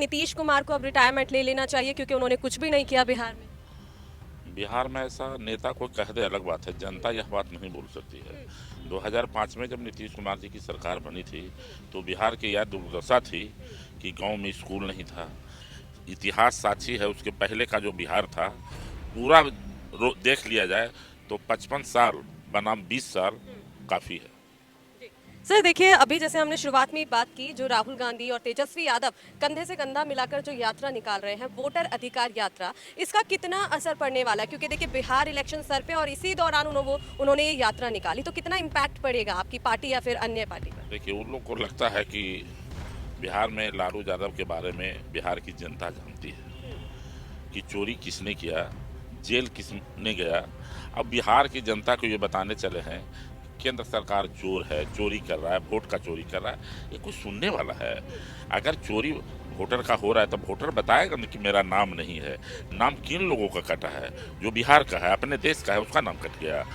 नीतीश कुमार को अब रिटायरमेंट ले लेना चाहिए क्योंकि उन्होंने कुछ भी नहीं किया बिहार में। बिहार में ऐसा नेता कोई कह दे अलग बात है, जनता यह बात नहीं बोल सकती है। 2005 में जब नीतीश कुमार जी की सरकार बनी थी तो बिहार की यह दुर्दशा थी कि गांव में स्कूल नहीं था। इतिहास साक्षी है, उसके पहले का जो बिहार था पूरा देख लिया जाए तो 55 साल बनाम 20 साल काफ़ी है। सर देखिए, अभी जैसे हमने शुरुआत में ही बात की, जो राहुल गांधी और तेजस्वी यादव कंधे से कंधा मिलाकर जो यात्रा निकाल रहे हैं, वोटर अधिकार यात्रा, इसका कितना असर पड़ने वाला है? क्योंकि देखिए बिहार इलेक्शन सर पे और इसी दौरान उन्होंने ये यात्रा निकाली, तो कितना इम्पैक्ट पड़ेगा आपकी पार्टी या फिर अन्य पार्टी पर? देखिए, उन लोग को लगता है कि बिहार में लालू यादव के बारे में बिहार की जनता जानती है कि चोरी किसने किया, जेल किसने गया। अब बिहार की जनता को ये बताने चले हैं कि केंद्र सरकार चोर है, चोरी कर रहा है, वोट का चोरी कर रहा है। ये कोई सुनने वाला है? अगर चोरी वोटर का हो रहा है तो वोटर बताएगा ना कि मेरा नाम नहीं है। नाम किन लोगों का कटा है? जो बिहार का है, अपने देश का है, उसका नाम कट गया।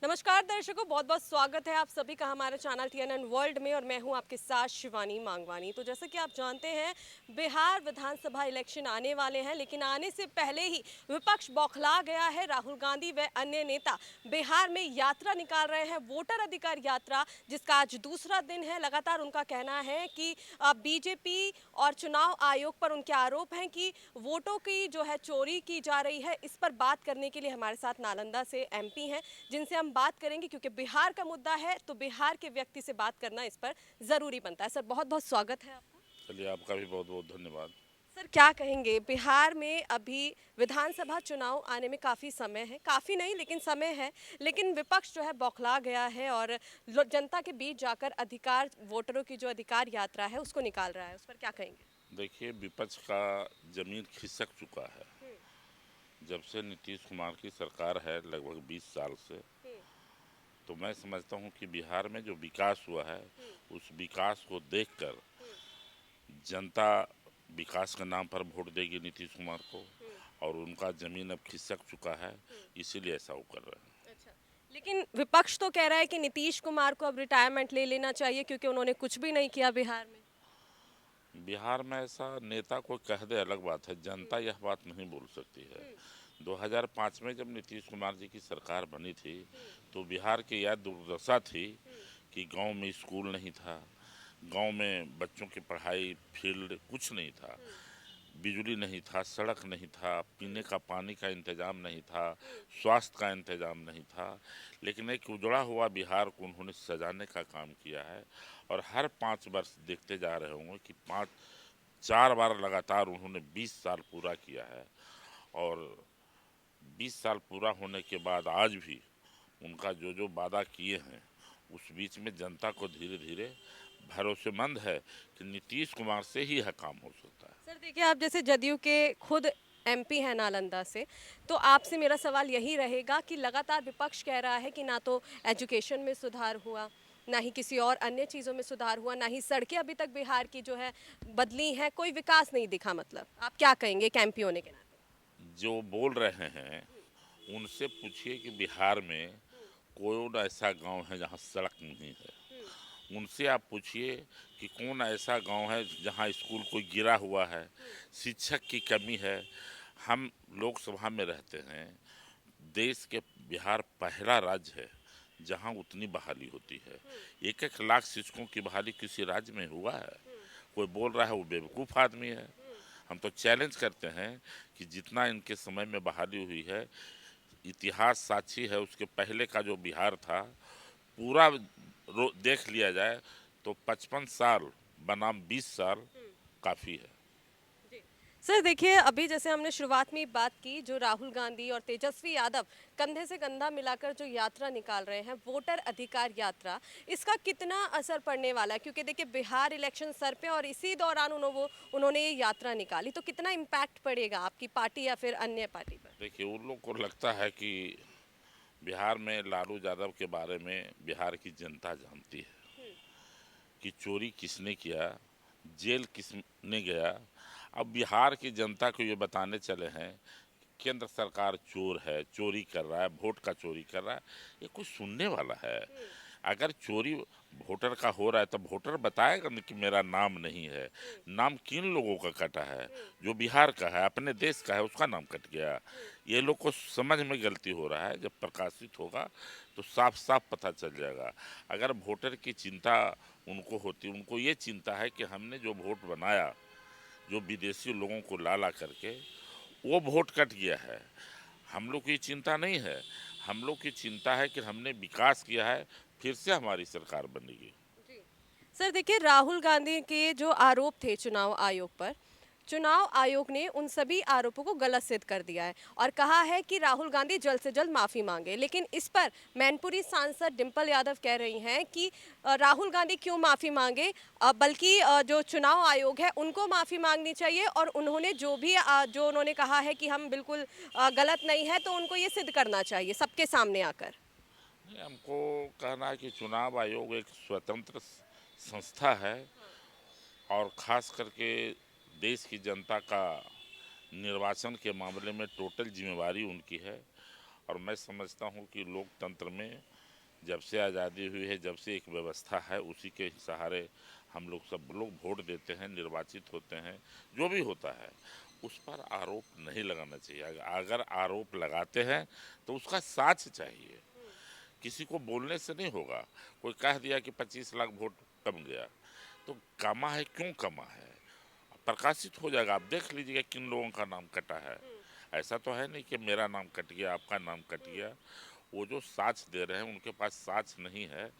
नमस्कार दर्शकों, बहुत बहुत स्वागत है आप सभी का हमारे चैनल TNN वर्ल्ड में और मैं हूं आपके साथ शिवानी मांगवानी। तो जैसे कि आप जानते हैं, बिहार विधानसभा इलेक्शन आने वाले हैं, लेकिन आने से पहले ही विपक्ष बौखला गया है। राहुल गांधी व अन्य नेता बिहार में यात्रा निकाल रहे हैं, वोटर अधिकार यात्रा, जिसका आज दूसरा दिन है। लगातार उनका कहना है कि बीजेपी और चुनाव आयोग पर उनके आरोप हैं कि वोटों की जो है चोरी की जा रही है। इस पर बात करने के लिए हमारे साथ नालंदा से MP हैं, जिनसे हम बात करेंगे, क्योंकि बिहार का मुद्दा है तो बिहार के व्यक्ति से बात करना इस पर जरूरी बनता है। सर बहुत बहुत स्वागत है आपका। चलिए, आपका भी बहुत बहुत धन्यवाद। सर क्या कहेंगे, बिहार में अभी विधानसभा चुनाव आने में काफ़ी समय है, काफ़ी नहीं लेकिन समय है, लेकिन विपक्ष जो है बौखला गया है और जनता के बीच जाकर अधिकार, वोटरों की जो अधिकार यात्रा है उसको निकाल रहा है। उस पर क्या कहेंगे? देखिए, विपक्ष का जमीन खिसक चुका है। जब से नीतीश कुमार की सरकार है लगभग 20 साल से, तो मैं समझता हूँ कि बिहार में जो विकास हुआ है उस विकास को देखकर जनता विकास के नाम पर वोट देगी नीतीश कुमार को, और उनका जमीन अब खिसक चुका है, इसीलिए ऐसा वो कर रहे हैं। अच्छा, लेकिन विपक्ष तो कह रहा है कि नीतीश कुमार को अब रिटायरमेंट ले लेना चाहिए क्योंकि उन्होंने कुछ भी नहीं किया बिहार में। बिहार में ऐसा नेता कोई कह दे अलग बात है, जनता यह बात नहीं बोल सकती है। 2005 में जब नीतीश कुमार जी की सरकार बनी थी तो बिहार की यह दुर्दशा थी कि गांव में स्कूल नहीं था, गांव में बच्चों की पढ़ाई फील्ड कुछ नहीं था, बिजली नहीं था, सड़क नहीं था, पीने का पानी का इंतज़ाम नहीं था, स्वास्थ्य का इंतज़ाम नहीं था। लेकिन एक उजड़ा हुआ बिहार को उन्होंने सजाने का काम किया है, और हर 5 वर्ष देखते जा रहे होंगे कि 4 बार लगातार उन्होंने 20 साल पूरा किया है। और 20 साल पूरा होने के बाद आज भी उनका जो जो वादा किए हैं उस बीच में जनता को धीरे धीरे भरोसेमंद है कि नीतीश कुमार से ही यह काम हो सकता है। सर देखिए, आप जैसे जदयू के खुद MP हैं नालंदा से, तो आपसे मेरा सवाल यही रहेगा कि लगातार विपक्ष कह रहा है कि ना तो एजुकेशन में सुधार हुआ, ना ही किसी और अन्य चीज़ों में सुधार हुआ, ना ही सड़कें अभी तक बिहार की जो है बदली हैं, कोई विकास नहीं दिखा। मतलब आप क्या कहेंगे एक MP होने के नाते? जो बोल रहे हैं उनसे पूछिए कि बिहार में कौन ऐसा गांव है जहां सड़क नहीं है। उनसे आप पूछिए कि कौन ऐसा गांव है जहां स्कूल कोई गिरा हुआ है, शिक्षक की कमी है। हम लोकसभा में रहते हैं, देश के बिहार पहला राज्य है जहां उतनी बहाली होती है। 1-1 लाख शिक्षकों की बहाली किसी राज्य में हुआ है? कोई बोल रहा है वो बेवकूफ़ आदमी है। हम तो चैलेंज करते हैं कि जितना इनके समय में बहाली हुई है, इतिहास साक्षी है, उसके पहले का जो बिहार था पूरा देख लिया जाए तो 55 साल बनाम 20 साल काफ़ी है। सर देखिए, अभी जैसे हमने शुरुआत में ही बात की, जो राहुल गांधी और तेजस्वी यादव कंधे से कंधा मिलाकर जो यात्रा निकाल रहे हैं, वोटर अधिकार यात्रा, इसका कितना असर पड़ने वाला है? क्योंकि देखिए बिहार इलेक्शन सर पे और इसी दौरान उन्होंने ये यात्रा निकाली, तो कितना इम्पैक्ट पड़ेगा आपकी पार्टी या फिर अन्य पार्टी पर? देखिए, उन लोग को लगता है कि बिहार में लालू यादव के बारे में बिहार की जनता जानती है कि चोरी किसने किया, जेल किसने गया। अब बिहार की जनता को ये बताने चले हैं कि केंद्र सरकार चोर है, चोरी कर रहा है, वोट का चोरी कर रहा है। ये कोई सुनने वाला है? अगर चोरी वोटर का हो रहा है तो वोटर बताएगा ना कि मेरा नाम नहीं है। नाम किन लोगों का कटा है? जो बिहार का है, अपने देश का है, उसका नाम कट गया। ये लोग को समझ में गलती हो रहा है। जब प्रकाशित होगा तो साफ साफ पता चल जाएगा। अगर वोटर की चिंता उनको होती, उनको ये चिंता है कि हमने जो वोट बनाया, जो विदेशी लोगों को ला ला करके, वो वोट कट गया है। हम लोग की चिंता नहीं है। हम लोग की चिंता है कि हमने विकास किया है, फिर से हमारी सरकार बनेगी। सर देखिए, राहुल गांधी के जो आरोप थे चुनाव आयोग पर, चुनाव आयोग ने उन सभी आरोपों को गलत सिद्ध कर दिया है और कहा है कि राहुल गांधी जल्द से जल्द माफी मांगे। लेकिन इस पर मैनपुरी सांसद डिंपल यादव कह रही हैं कि राहुल गांधी क्यों माफी मांगे, बल्कि जो चुनाव आयोग है उनको माफी मांगनी चाहिए और उन्होंने जो उन्होंने कहा है कि हम बिल्कुल गलत नहीं है, तो उनको ये सिद्ध करना चाहिए सबके सामने आकर। नहीं, हमको कहना है कि चुनाव आयोग एक स्वतंत्र संस्था है और ख़ास करके देश की जनता का निर्वाचन के मामले में टोटल जिम्मेवारी उनकी है। और मैं समझता हूँ कि लोकतंत्र में जब से आज़ादी हुई है, जब से एक व्यवस्था है, उसी के सहारे हम लोग सब लोग वोट देते हैं, निर्वाचित होते हैं। जो भी होता है उस पर आरोप नहीं लगाना चाहिए। अगर आरोप लगाते हैं तो उसका साक्ष्य चाहिए। किसी को बोलने से नहीं होगा। कोई कह दिया कि 25 लाख वोट कम गया, तो कमा है, क्यों कमा है, प्रकाशित हो जाएगा। आप देख लीजिएगा किन लोगों का नाम कटा है। ऐसा तो है नहीं कि मेरा नाम कट गया, आपका नाम कट गया। वो जो साक्ष्य दे रहे हैं उनके पास साक्ष्य नहीं है,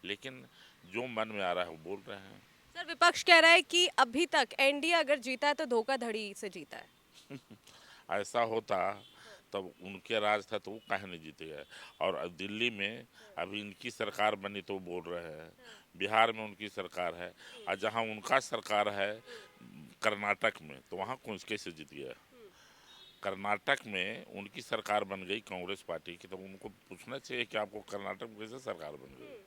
लेकिन जो मन में आ रहा है वो बोल रहे हैं। सर विपक्ष कह रहा है कि अभी तक एनडीए अगर जीता है तो धोखाधड़ी से जीता है। ऐसा होता तब उनके राज था तो वो काहे नहीं जीते गए। और अब दिल्ली में अभी इनकी सरकार बनी तो वो बोल रहे हैं, बिहार में उनकी सरकार है, और जहाँ उनका सरकार है कर्नाटक में, तो वहाँ कौन कैसे जीत गया। कर्नाटक में उनकी सरकार बन गई कांग्रेस पार्टी की, तो उनको पूछना चाहिए कि आपको कर्नाटक में कैसे सरकार बन गई।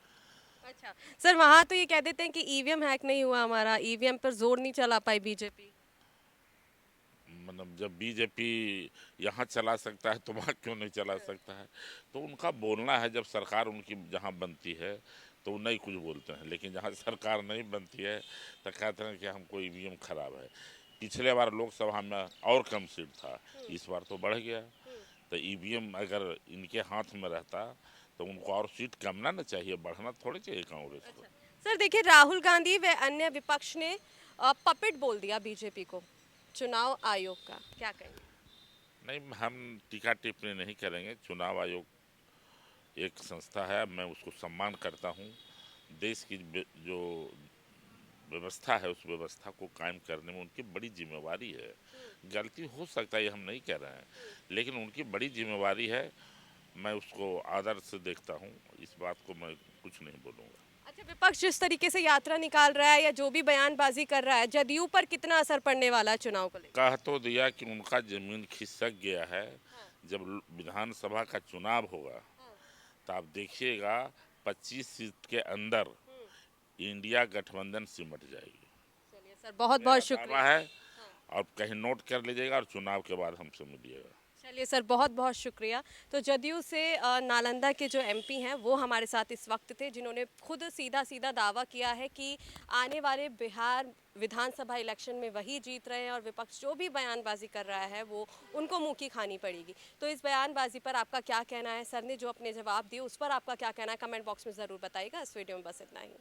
अच्छा सर, वहां तो ये कह देते हैं कि ईवीएम हैक नहीं हुआ, हमारा ईवीएम पर जोर नहीं चला पाई बीजेपी। मतलब जब बीजेपी यहाँ चला सकता है तो वहाँ क्यों नहीं चला सकता है। तो उनका बोलना है, जब सरकार उनकी जहाँ बनती है तो वो नहीं कुछ बोलते हैं, लेकिन जहाँ सरकार नहीं बनती है तो कहते हैं कि हमको ईवीएम खराब है। पिछले बार लोकसभा में और कम सीट था, इस बार तो बढ़ गया। तो ईवीएम अगर इनके हाथ में रहता तो उनको और सीट कम ना चाहिए, बढ़ना थोड़ी चाहिए कांग्रेस को। सर देखिए, राहुल गांधी व अन्य विपक्ष ने पपेट बोल दिया बीजेपी को चुनाव आयोग का, क्या कहेंगे? नहीं, हम टीका टिप्पणी नहीं करेंगे। चुनाव आयोग एक संस्था है, मैं उसको सम्मान करता हूँ। देश की जो व्यवस्था है उस व्यवस्था को कायम करने में उनकी बड़ी जिम्मेवारी है। गलती हो सकता है, ये हम नहीं कह रहे हैं, लेकिन उनकी बड़ी जिम्मेवारी है। मैं उसको आदर से देखता हूँ, इस बात को मैं कुछ नहीं बोलूँगा। अच्छा, विपक्ष जिस तरीके से यात्रा निकाल रहा है या जो भी बयानबाजी कर रहा है, जदयू पर कितना असर पड़ने वाला है चुनाव को लेकर? कह तो दिया कि उनका जमीन खिसक गया है। जब विधानसभा का चुनाव होगा तो आप देखिएगा 25 सीट के अंदर इंडिया गठबंधन सिमट जाएगी। चलिए सर, बहुत मेरा बहुत दावा शुक्रिया। है, और कहीं नोट कर लीजिएगा और चुनाव के बाद हमसे मिलिएगा। चलिए सर, बहुत बहुत शुक्रिया। तो जदयू से नालंदा के जो एमपी हैं वो हमारे साथ इस वक्त थे, जिन्होंने खुद सीधा सीधा दावा किया है कि आने वाले बिहार विधानसभा इलेक्शन में वही जीत रहे हैं और विपक्ष जो भी बयानबाजी कर रहा है वो उनको मुंह की खानी पड़ेगी। तो इस बयानबाजी पर आपका क्या कहना है? सर ने जो अपने जवाब दिए उस पर आपका क्या कहना है? कमेंट बॉक्स में ज़रूर बताइएगा। इस वीडियो में बस इतना ही।